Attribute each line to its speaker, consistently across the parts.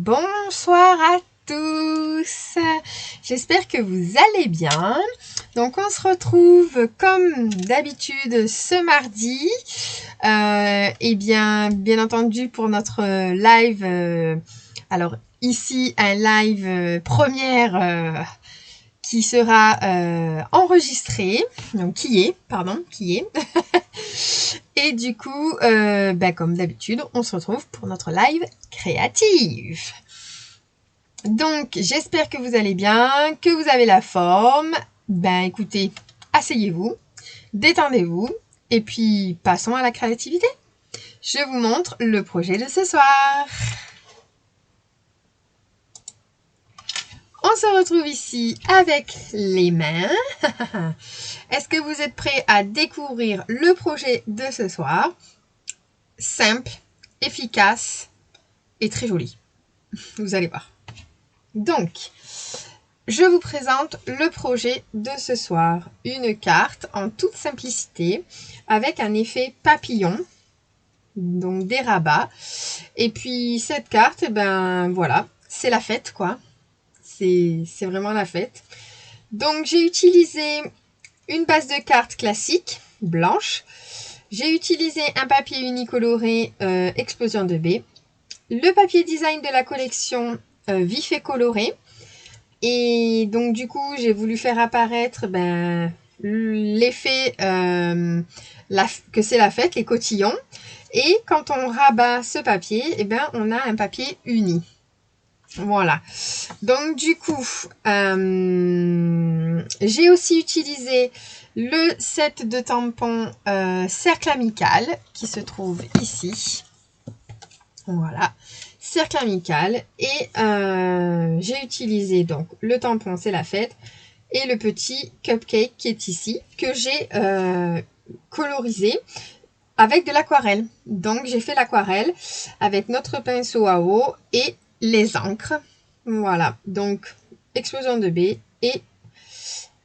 Speaker 1: Bonsoir à tous, j'espère que vous allez bien. Donc on se retrouve comme d'habitude ce mardi, et bien entendu pour notre live, alors ici un live première qui sera enregistré, donc qui est. Et du coup, comme d'habitude, on se retrouve pour notre live créative. Donc, j'espère que vous allez bien, que vous avez la forme. Écoutez, asseyez-vous, détendez-vous, et puis passons à la créativité. Je vous montre le projet de ce soir. On se retrouve ici avec les mains. Est-ce que vous êtes prêts à découvrir le projet de ce soir? Simple, efficace et très joli. Vous allez voir. Donc, je vous présente le projet de ce soir. Une carte en toute simplicité avec un effet papillon, donc des rabats. Et puis cette carte, voilà, c'est la fête quoi. C'est vraiment la fête. Donc j'ai utilisé une base de cartes classique, blanche. J'ai utilisé un papier unicoloré Explosion 2B. Le papier design de la collection vif et coloré. Et donc du coup, j'ai voulu faire apparaître l'effet que c'est la fête, les cotillons. Et quand on rabat ce papier, on a un papier uni. Voilà. Donc du coup, j'ai aussi utilisé le set de tampons cercle amical qui se trouve ici. Voilà. Cercle amical. Et j'ai utilisé donc le tampon c'est la fête et le petit cupcake qui est ici que j'ai colorisé avec de l'aquarelle. Donc j'ai fait l'aquarelle avec notre pinceau à eau et les encres. Voilà, donc Explosion 2B et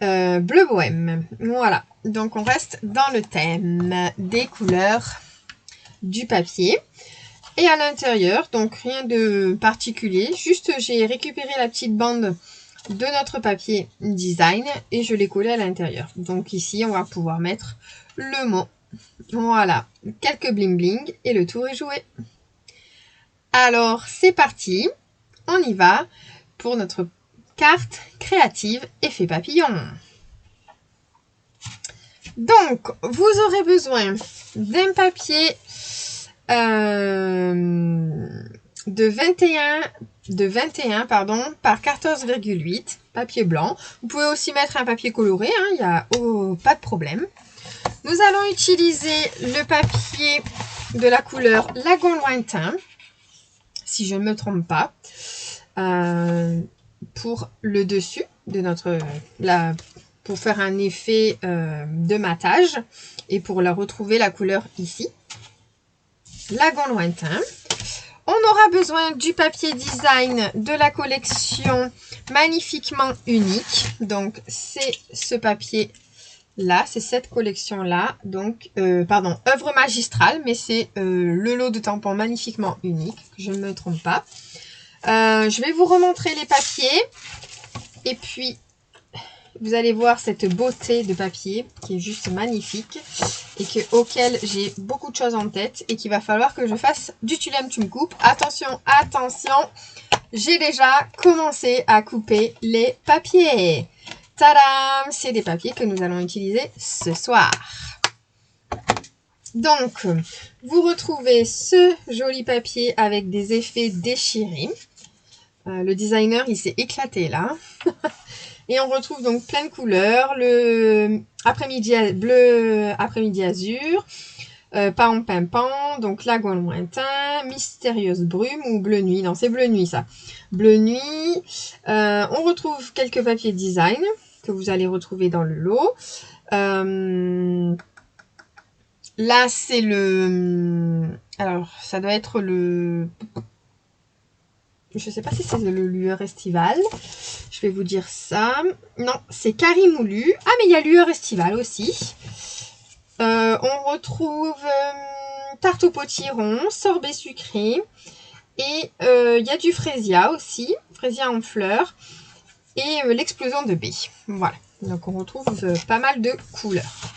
Speaker 1: bleu bohème. Voilà, donc on reste dans le thème des couleurs du papier. Et à l'intérieur, donc rien de particulier, juste j'ai récupéré la petite bande de notre papier design et je l'ai collé à l'intérieur. Donc ici, on va pouvoir mettre le mot. Voilà, quelques bling bling et le tour est joué. Alors, c'est parti. On y va pour notre carte créative effet papillon. Donc, vous aurez besoin d'un papier de 21 par 14,8, papier blanc. Vous pouvez aussi mettre un papier coloré, il n'y a pas de problème. Nous allons utiliser le papier de la couleur Lagon Lointain, si je ne me trompe pas, pour le dessus de pour faire un effet de matage et pour retrouver la couleur ici. Lagon Lointain. On aura besoin du papier design de la collection Magnifiquement Unique. Donc c'est ce papier là, c'est cette collection là. Donc œuvre magistrale, mais c'est le lot de tampons Magnifiquement Unique, que je ne me trompe pas. Je vais vous remontrer les papiers et puis vous allez voir cette beauté de papier qui est juste magnifique et auquel j'ai beaucoup de choses en tête et qu'il va falloir que je fasse du tu l'aimes, tu me coupes. Attention, attention, j'ai déjà commencé à couper les papiers. Tadam! C'est des papiers que nous allons utiliser ce soir. Donc, vous retrouvez ce joli papier avec des effets déchirés. Le designer, il s'est éclaté là. Et on retrouve donc plein de couleurs. Le bleu après-midi azur, pan pimpant, donc Lagon Lointain, mystérieuse brume ou bleu nuit. Non, c'est bleu nuit ça. Bleu nuit. On retrouve quelques papiers design que vous allez retrouver dans le lot. Là, c'est alors, ça doit être le... Je sais pas si c'est le lueur estival. Je vais vous dire ça. Non, c'est Carimoulu. Ah, mais il y a lueur estival aussi. On retrouve tarte au potiron, sorbet sucré Et il y a du Freesia aussi, Freesia en fleurs. Et l'explosion de baies. Voilà. Donc on retrouve pas mal de couleurs.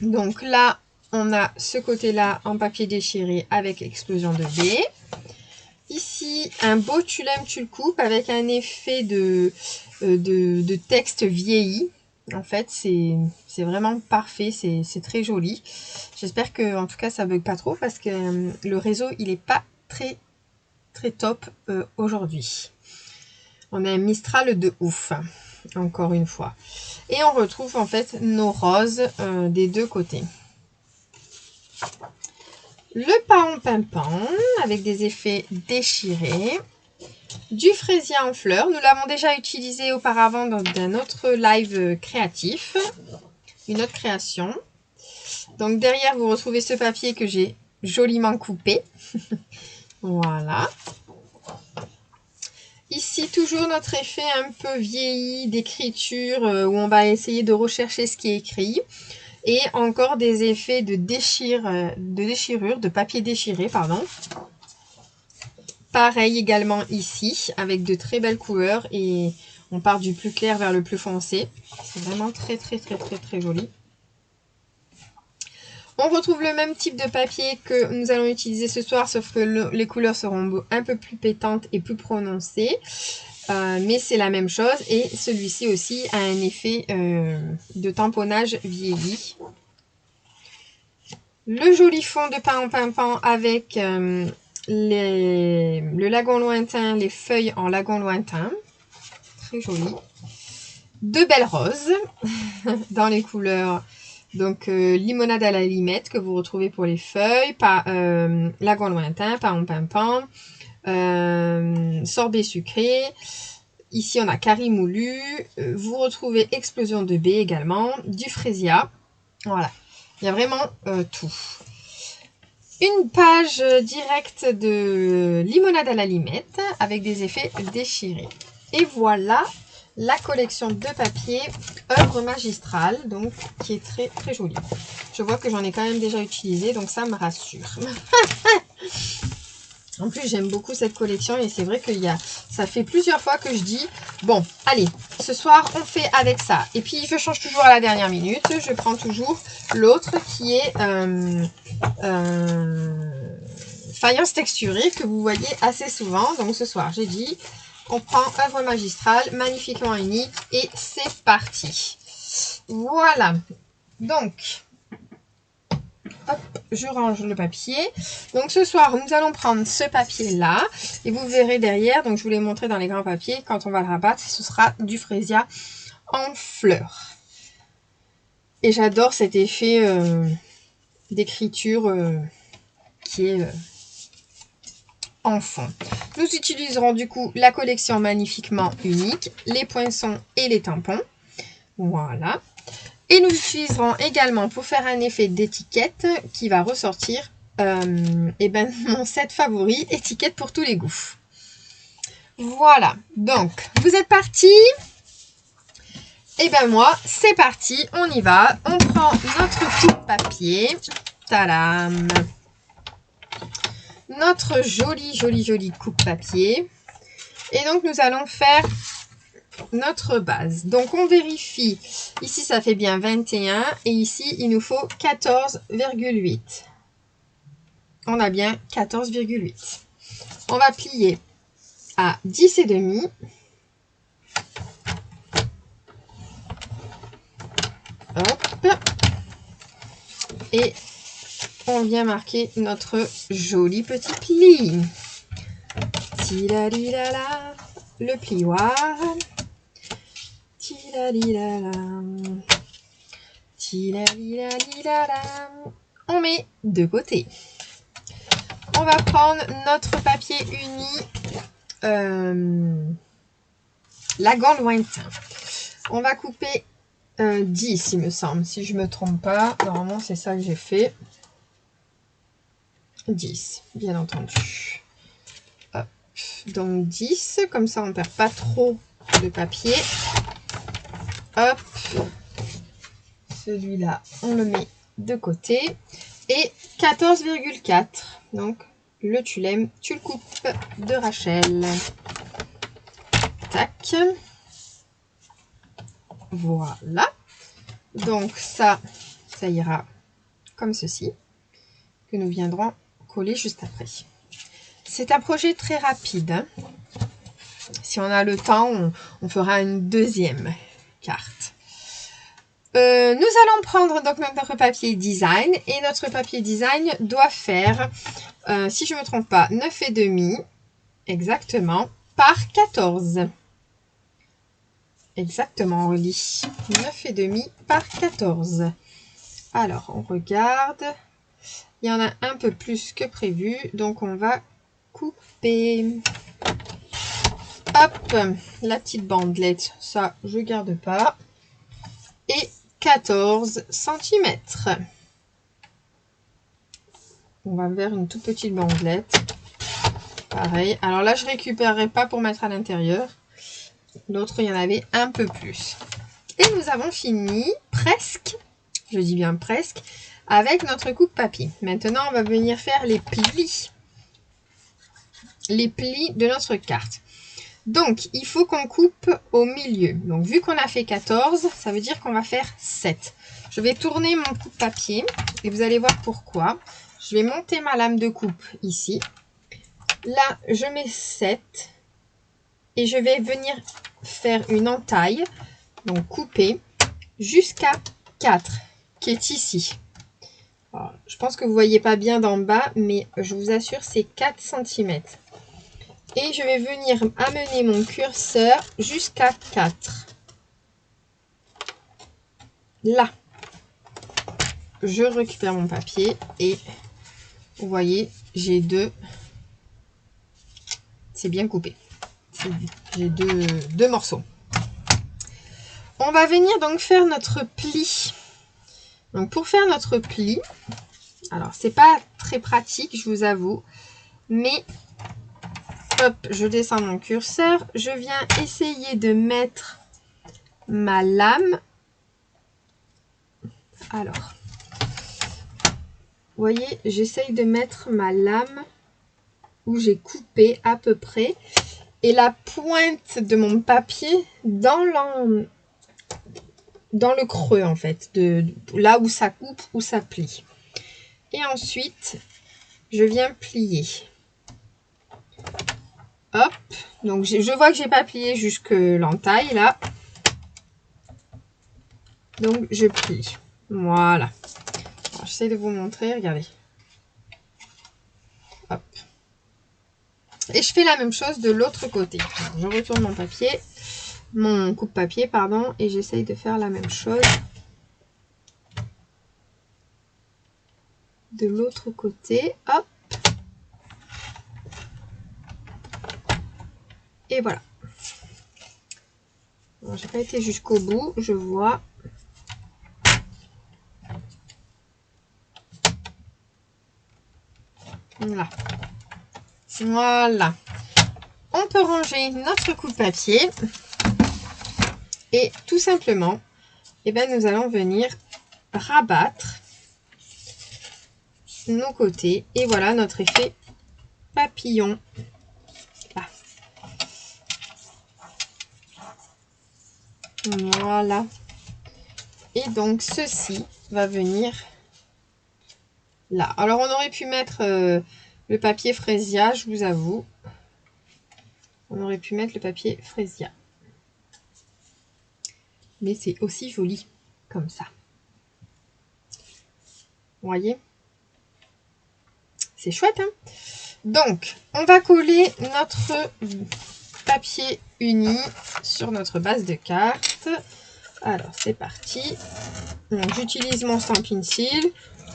Speaker 1: Donc là, on a ce côté-là en papier déchiré avec explosion de baies. Ici, un beau tu l'aimes, tu le coupes avec un effet de texte vieilli. En fait, c'est vraiment parfait, c'est très joli. J'espère que, en tout cas, ça bug pas trop parce que le réseau, il est pas très top aujourd'hui. On a un Mistral de ouf, encore une fois. Et on retrouve en fait nos roses des deux côtés. Le paon pimpant avec des effets déchirés. Du fraisier en fleurs. Nous l'avons déjà utilisé auparavant dans un autre live créatif. Une autre création. Donc derrière, vous retrouvez ce papier que j'ai joliment coupé. Voilà. Ici, toujours notre effet un peu vieilli d'écriture où on va essayer de rechercher ce qui est écrit. Et encore des effets de déchirure, de papier déchiré, pardon. Pareil également ici, avec de très belles couleurs et on part du plus clair vers le plus foncé. C'est vraiment très joli. On retrouve le même type de papier que nous allons utiliser ce soir, sauf que les couleurs seront un peu plus pétantes et plus prononcées. Mais c'est la même chose et celui-ci aussi a un effet de tamponnage vieilli. Le joli fond de pain en pimpant avec le lagon lointain, les feuilles en lagon lointain. Très joli. De belles roses dans les couleurs. Donc limonade à la limette que vous retrouvez pour les feuilles. Lagon lointain, pain en pimpant. Sorbet sucré. Ici, on a carré moulu. Vous retrouvez explosion de baies également. Du freesia. Voilà. Il y a vraiment tout. Une page directe de limonade à la limette avec des effets déchirés. Et voilà la collection de papier œuvre magistrale, donc qui est très jolie. Je vois que j'en ai quand même déjà utilisé, donc ça me rassure. En plus, j'aime beaucoup cette collection et c'est vrai que ça fait plusieurs fois que je dis, bon, allez, ce soir, on fait avec ça. Et puis, je change toujours à la dernière minute. Je prends toujours l'autre qui est faïence texturée que vous voyez assez souvent. Donc, ce soir, j'ai dit, on prend œuvre magistrale, magnifiquement unique et c'est parti. Voilà. Donc... hop, je range le papier. Donc ce soir, nous allons prendre ce papier-là. Et vous verrez derrière, donc je vous l'ai montré dans les grands papiers, quand on va le rabattre, ce sera du freesia en fleurs. Et j'adore cet effet d'écriture qui est en fond. Nous utiliserons du coup la collection magnifiquement unique, les poinçons et les tampons. Voilà. Et nous utiliserons également pour faire un effet d'étiquette qui va ressortir mon set favori, étiquette pour tous les goûts. Voilà, donc vous êtes partis? Et ben moi, c'est parti, on y va. On prend notre coupe papier. Tadam! Notre jolie coupe papier. Et donc nous allons faire notre base. Donc on vérifie, ici ça fait bien 21 et ici il nous faut 14,8. On a bien 14,8. On va plier à 10,5. Hop. Et on vient marquer notre joli petit pli. Tilalilala, le plioir. On met de côté. On va prendre notre papier uni lagon lointain. On va couper 10 il me semble, si je ne me trompe pas. Normalement c'est ça que j'ai fait. 10, bien entendu. Hop. Donc 10, comme ça on ne perd pas trop de papier. Hop, celui-là, on le met de côté. Et 14,4. Donc, le tu l'aimes, tu le coupes de Rachel. Tac. Voilà. Donc ça ira comme ceci, que nous viendrons coller juste après. C'est un projet très rapide, hein. Si on a le temps, on fera une deuxième carte. Nous allons prendre donc notre papier design, et notre papier design doit faire, si je ne me trompe pas, 9,5 exactement par 14. Exactement, on relit 9,5 par 14. Alors, on regarde. Il y en a un peu plus que prévu, donc on va couper. Hop, la petite bandelette, ça je garde pas. Et 14 cm. On va vers une toute petite bandelette. Pareil. Alors là, je récupérerai pas pour mettre à l'intérieur. L'autre, il y en avait un peu plus. Et nous avons fini presque, je dis bien presque, avec notre coupe-papier. Maintenant, on va venir faire les plis. Les plis de notre carte. Donc, il faut qu'on coupe au milieu. Donc, vu qu'on a fait 14, ça veut dire qu'on va faire 7. Je vais tourner mon coupe-papier et vous allez voir pourquoi. Je vais monter ma lame de coupe ici. Là, je mets 7 et je vais venir faire une entaille, donc couper jusqu'à 4, qui est ici. Alors, je pense que vous ne voyez pas bien d'en bas, mais je vous assure, c'est 4 cm. Et je vais venir amener mon curseur jusqu'à 4. Là, je récupère mon papier et vous voyez, j'ai deux. C'est bien coupé. J'ai deux morceaux. On va venir donc faire notre pli. Donc pour faire notre pli, alors c'est pas très pratique, je vous avoue, mais hop, je descends mon curseur, je viens essayer de mettre ma lame. Alors, vous voyez, j'essaye de mettre ma lame où j'ai coupé à peu près et la pointe de mon papier dans le creux en fait, de là où ça coupe, où ça plie. Et ensuite, je viens plier. Hop, donc je vois que j'ai pas plié jusque l'entaille là. Donc je plie. Voilà. J'essaie de vous montrer, regardez. Hop. Et je fais la même chose de l'autre côté. Alors, je retourne mon papier, mon coupe-papier, pardon, et j'essaye de faire la même chose de l'autre côté. Hop. Et voilà. Bon, j'ai pas été jusqu'au bout, je vois. Voilà. Voilà. On peut ranger notre coupe-papier. Et tout simplement, eh ben, nous allons venir rabattre nos côtés. Et voilà notre effet papillon. Là. Voilà. Et donc, ceci va venir là. Alors, on aurait pu mettre le papier Freesia, je vous avoue. On aurait pu mettre le papier Freesia. Mais c'est aussi joli comme ça. Vous voyez? C'est chouette, hein? Donc, on va coller notre papier uni sur notre base de carte. Alors, c'est parti. J'utilise mon Stampin' Seal.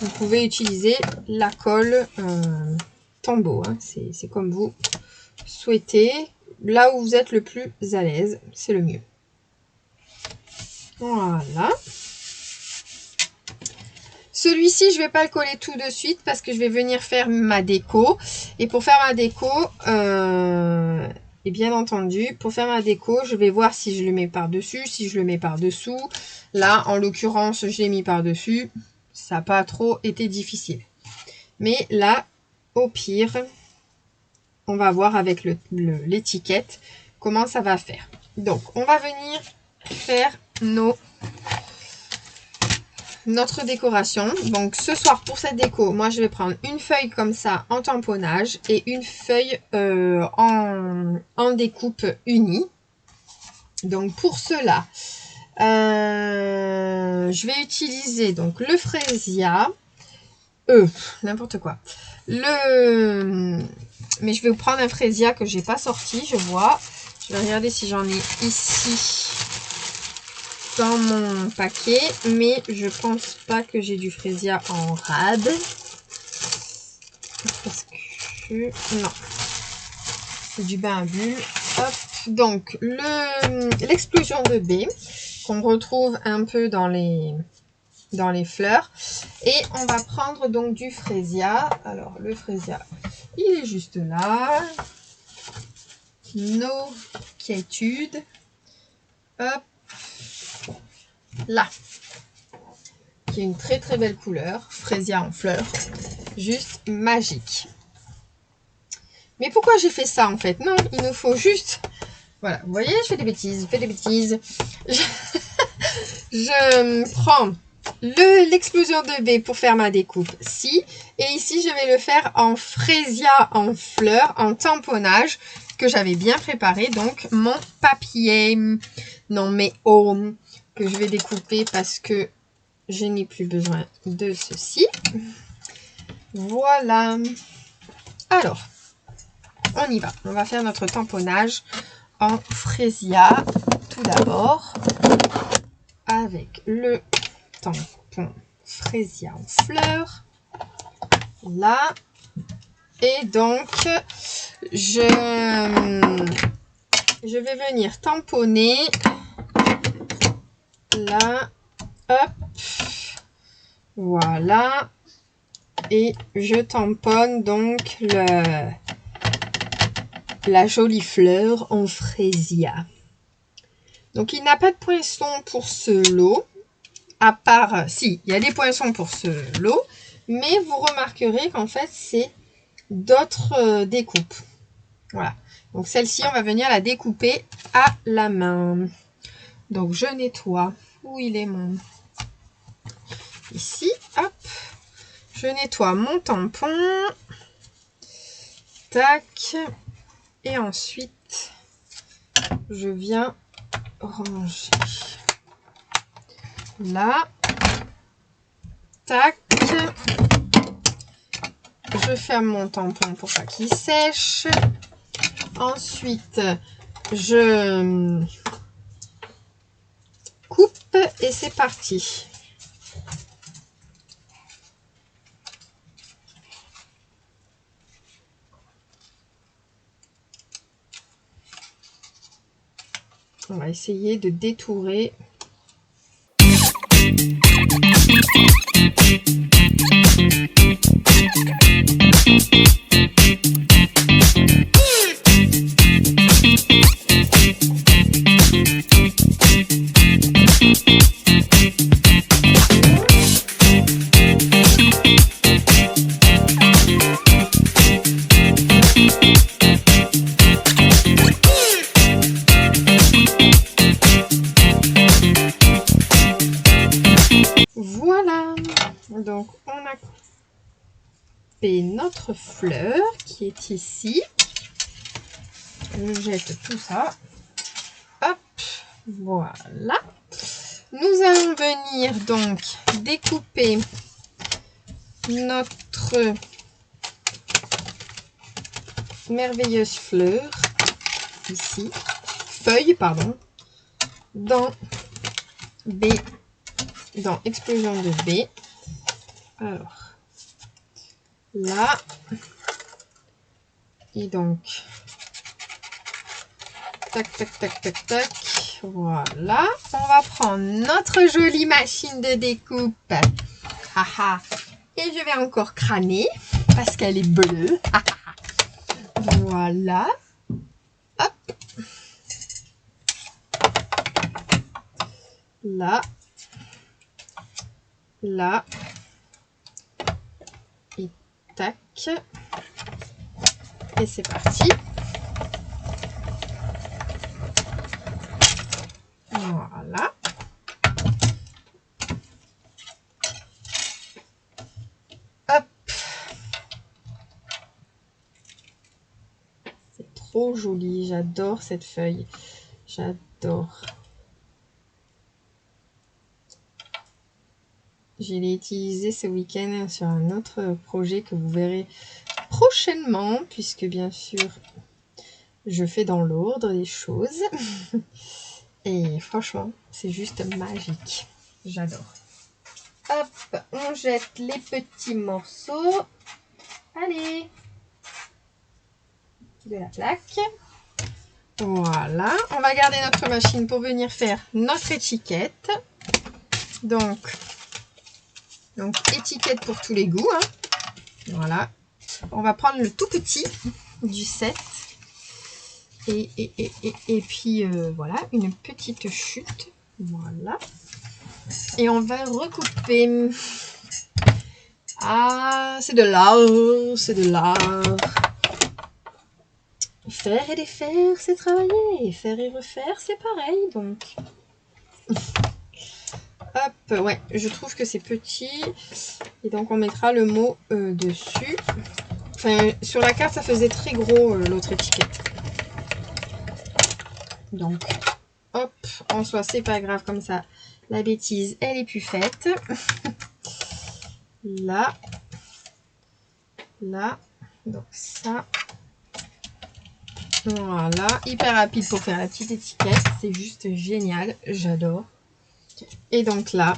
Speaker 1: Vous pouvez utiliser la colle Tombow. Hein. C'est comme vous souhaitez. Là où vous êtes le plus à l'aise, c'est le mieux. Voilà. Celui-ci, je ne vais pas le coller tout de suite parce que je vais venir faire ma déco. Et pour faire ma déco, et bien entendu, pour faire ma déco, je vais voir si je le mets par-dessus, si je le mets par-dessous. Là, en l'occurrence, je l'ai mis par-dessus. Ça n'a pas trop été difficile. Mais là, au pire, on va voir avec l'étiquette comment ça va faire. Donc, on va venir faire notre décoration. Donc, ce soir, pour cette déco, moi, je vais prendre une feuille comme ça en tamponnage et une feuille en découpe unie. Donc, pour cela, je vais utiliser donc le fraisia. N'importe quoi. Mais je vais vous prendre un fraisia que j'ai pas sorti, je vois. Je vais regarder si j'en ai ici dans mon paquet, mais je pense pas que j'ai du fraisia en rade. Parce que non, c'est du bain à bulles. Hop. Donc l'explosion de baie qu'on retrouve un peu dans les fleurs, et on va prendre donc du fraisia. Alors le fraisia, il est juste là. Nos quiétudes, hop, là, qui est une très très belle couleur, fraisia en fleurs, juste magique. Mais pourquoi j'ai fait ça en fait? Non, il nous faut juste, voilà, vous voyez, je fais des bêtises, je prends l'explosion de baie pour faire ma découpe ci, et ici je vais le faire en fraisia en fleurs, en tamponnage, que j'avais bien préparé, donc mon papier, non mes ohms, que je vais découper parce que je n'ai plus besoin de ceci. Voilà. Alors, on y va. On va faire notre tamponnage en fraisia tout d'abord, avec le tampon fraisia en fleurs. Là. Et donc, je vais venir tamponner là, hop, voilà, et je tamponne donc la jolie fleur en fraisia. Donc, il n'a pas de poinçon pour ce lot, à part, si, il y a des poinçons pour ce lot, mais vous remarquerez qu'en fait, c'est d'autres découpes. Voilà. Donc celle-ci, on va venir la découper à la main. Donc je nettoie. Où il est mon... Ici, hop. Je nettoie mon tampon. Tac. Et ensuite, je viens ranger. Là. Tac. Je ferme mon tampon pour pas qu'il sèche. Ensuite, je coupe et c'est parti. On va essayer de détourer. Voilà, donc on a coupé notre fleur qui est ici. Je jette tout ça. Hop, voilà. Nous allons venir donc découper notre merveilleuse fleur, ici, feuille, pardon, dans explosion de baie. Alors, là, et donc, tac, tac, tac, tac, tac, voilà. On va prendre notre jolie machine de découpe. Haha. Et je vais encore crâner parce qu'elle est bleue. Voilà. Hop. Là. Là. Et tac. Et c'est parti. Voilà. Hop. C'est trop joli. J'adore cette feuille. J'adore. Je l'ai utilisé ce week-end sur un autre projet que vous verrez prochainement, puisque bien sûr, je fais dans l'ordre des choses. Et franchement, c'est juste magique. J'adore. Hop, on jette les petits morceaux. Allez. De la plaque. Voilà. On va garder notre machine pour venir faire notre étiquette. Donc étiquette pour tous les goûts. Hein. Voilà. On va prendre le tout petit du set. Et puis voilà, une petite chute. Voilà. Et on va recouper. Ah, c'est de l'art, c'est de l'art. Faire et défaire, c'est travailler. Faire et refaire, c'est pareil, donc. Hop, ouais, je trouve que c'est petit. Et donc, on mettra le mot dessus. Enfin, sur la carte, ça faisait très gros, l'autre étiquette. Donc, hop, en soi, c'est pas grave, comme ça, la bêtise, elle est plus faite. Là. Là. Donc, ça. Voilà, hyper rapide pour faire la petite étiquette. C'est juste génial, j'adore. Et donc là,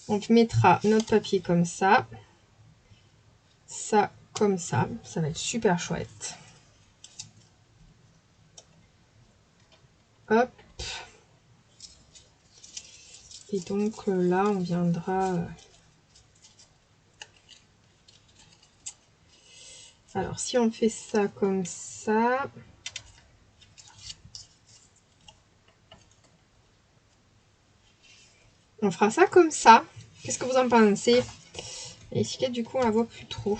Speaker 1: on mettra notre papier comme ça. Ça comme ça. Ça va être super chouette. Hop. Et donc là, on viendra... Alors, si on fait ça comme ça... On fera ça comme ça. Qu'est-ce que vous en pensez? L'étiquette, du coup, on la voit plus trop.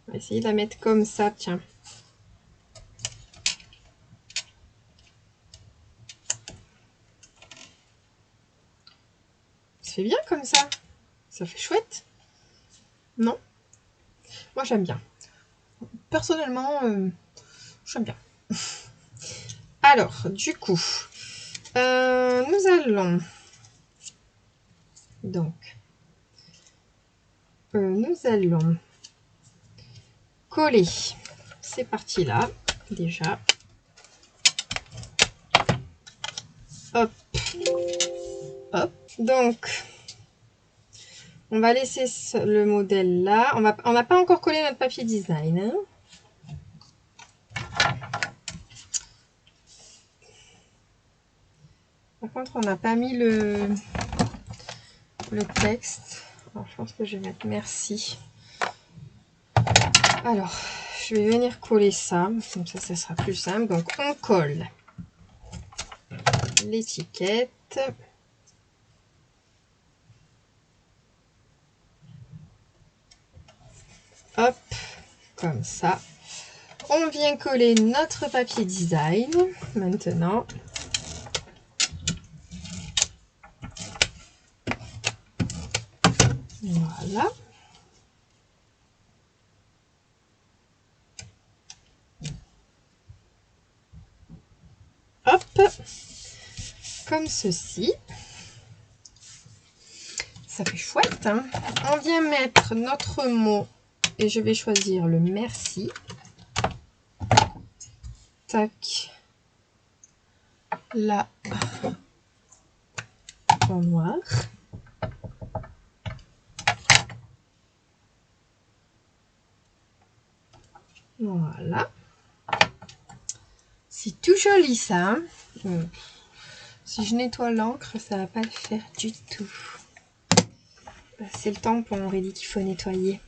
Speaker 1: On va essayer de la mettre comme ça, tiens. Ça fait bien comme ça. Ça fait chouette. Non? Moi, j'aime bien. Personnellement, j'aime bien. Alors, du coup, nous allons... Donc, nous allons coller ces parties-là, déjà. Hop. Hop. Donc, on va laisser le modèle là. On n'a pas encore collé notre papier design. Hein. Par contre, on n'a pas mis le texte. Alors, je pense que je vais mettre merci. Alors, je vais venir coller ça. Comme ça, ça sera plus simple. Donc, on colle l'étiquette. Hop, comme ça. On vient coller notre papier design maintenant. Voilà. Hop, comme ceci. Ça fait chouette. Hein. On vient mettre notre mot et je vais choisir le merci. Tac. Là, en noir. Voilà. C'est tout joli ça. Hein. Si je nettoie l'encre, ça va pas le faire du tout. C'est le tampon, on aurait dit qu'il faut nettoyer.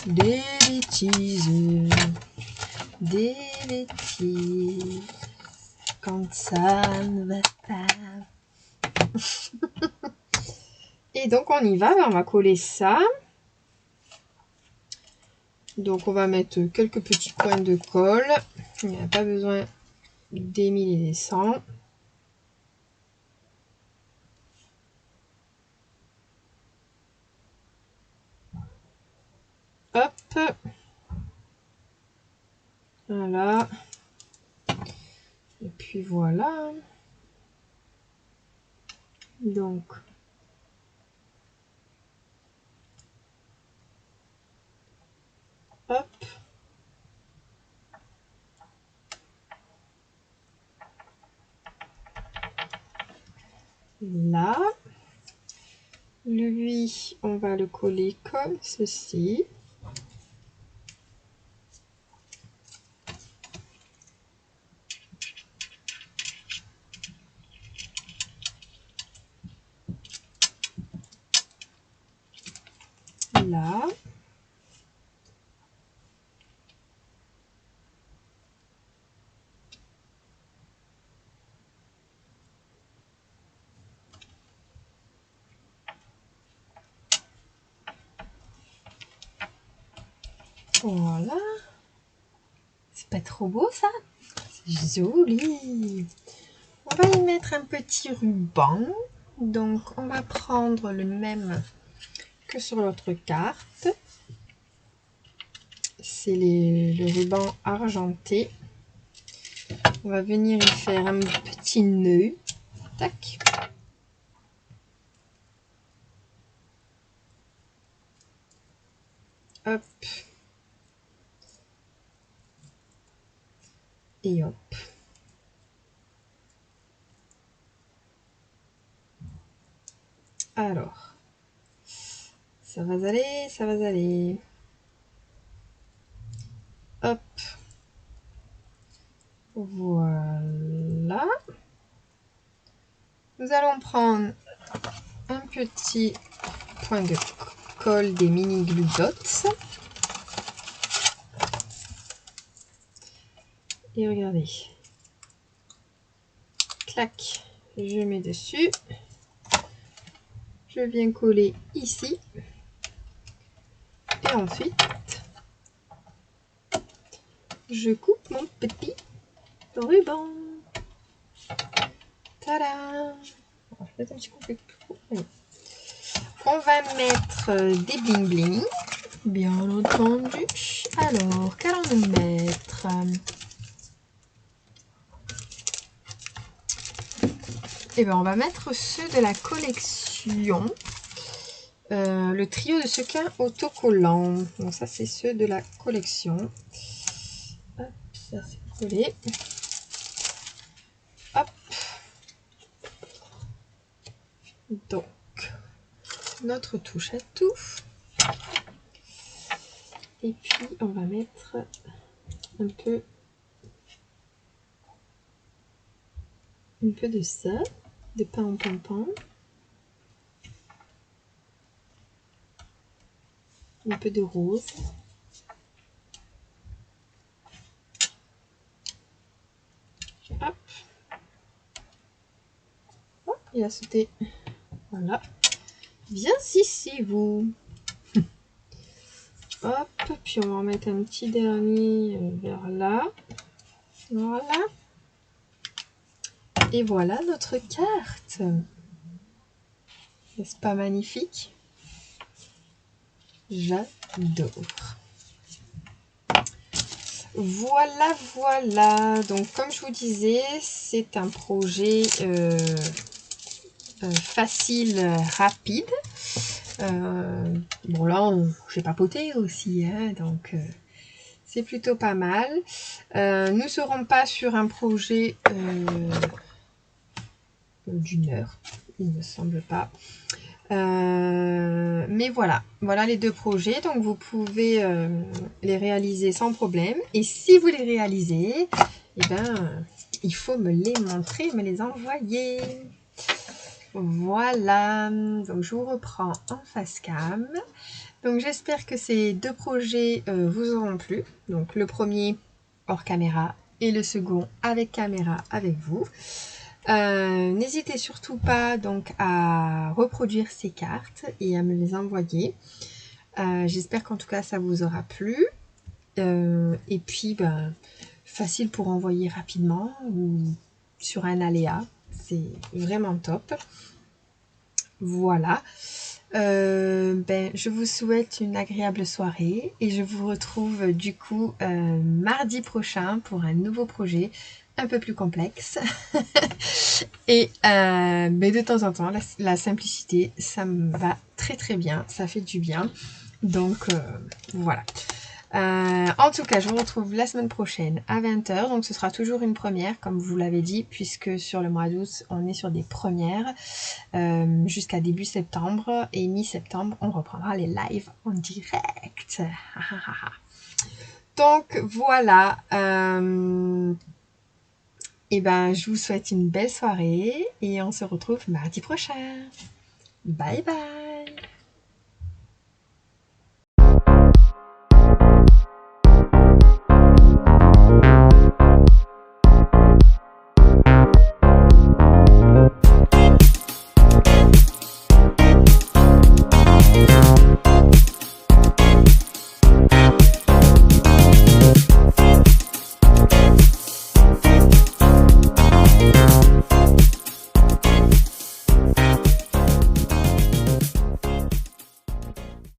Speaker 1: Des bêtises. Des bêtises. Quand ça ne va pas. Et donc on y va, on va coller ça. Donc on va mettre quelques petits points de colle. Il n'y a pas besoin des 1000 et des 100. Hop. Voilà. Et puis voilà. Donc. Hop. Là. Lui, on va le coller comme ceci. Là. Voilà. C'est pas trop beau ça? C'est joli. On va y mettre un petit ruban. Donc on va prendre le même que sur l'autre carte. C'est le ruban argenté. On va venir y faire un petit nœud. Tac. Hop. Et hop. Alors. Ça va aller, ça va aller. Hop. Voilà. Nous allons prendre un petit point de colle des mini glue dots. Et regardez. Clac, je mets dessus. Je viens coller ici. Et ensuite, je coupe mon petit ruban. Tada! On va mettre un petit coup plus gros. On va mettre des bling bling, bien entendu. Alors, qu'allons-nous mettre? Eh bien, on va mettre ceux de la collection. Le trio de sequins autocollants. Donc ça, c'est ceux de la collection. Hop, ça c'est collé. Hop. Donc, notre touche à tout. Et puis, on va mettre un peu de ça, de pain en pompon. Un peu de rose. Hop. Oh, il a sauté. Voilà. Bien ici, vous. Hop. Puis on va en mettre un petit dernier vers là. Voilà. Et voilà notre carte. N'est-ce pas magnifique? J'adore. Voilà, voilà. Donc, comme je vous disais, c'est un projet facile, rapide. Bon, là, j'ai papoté aussi, hein, donc c'est plutôt pas mal. Nous ne serons pas sur un projet d'une heure, il ne me semble pas. Mais voilà, voilà les deux projets, donc vous pouvez les réaliser sans problème. Et si vous les réalisez, eh ben, il faut me les montrer, me les envoyer. Voilà, donc je vous reprends en face cam. Donc j'espère que ces deux projets vous auront plu. Donc le premier hors caméra et le second avec caméra avec vous. N'hésitez surtout pas donc à reproduire ces cartes et à me les envoyer. J'espère qu'en tout cas ça vous aura plu. Et puis ben, facile pour envoyer rapidement ou sur un aléa. C'est vraiment top. Voilà. Ben, je vous souhaite une agréable soirée et je vous retrouve du coup mardi prochain pour un nouveau projet un peu plus complexe. Et mais de temps en temps, la simplicité, ça me va très très bien, ça fait du bien. Donc voilà. En tout cas, je vous retrouve la semaine prochaine à 20 h. Donc ce sera toujours une première, comme vous l'avez dit, puisque sur le mois d'août, on est sur des premières jusqu'à début septembre. Et mi-septembre, on reprendra les lives en direct. Donc voilà. Et ben, je vous souhaite une belle soirée et on se retrouve mardi prochain. Bye bye!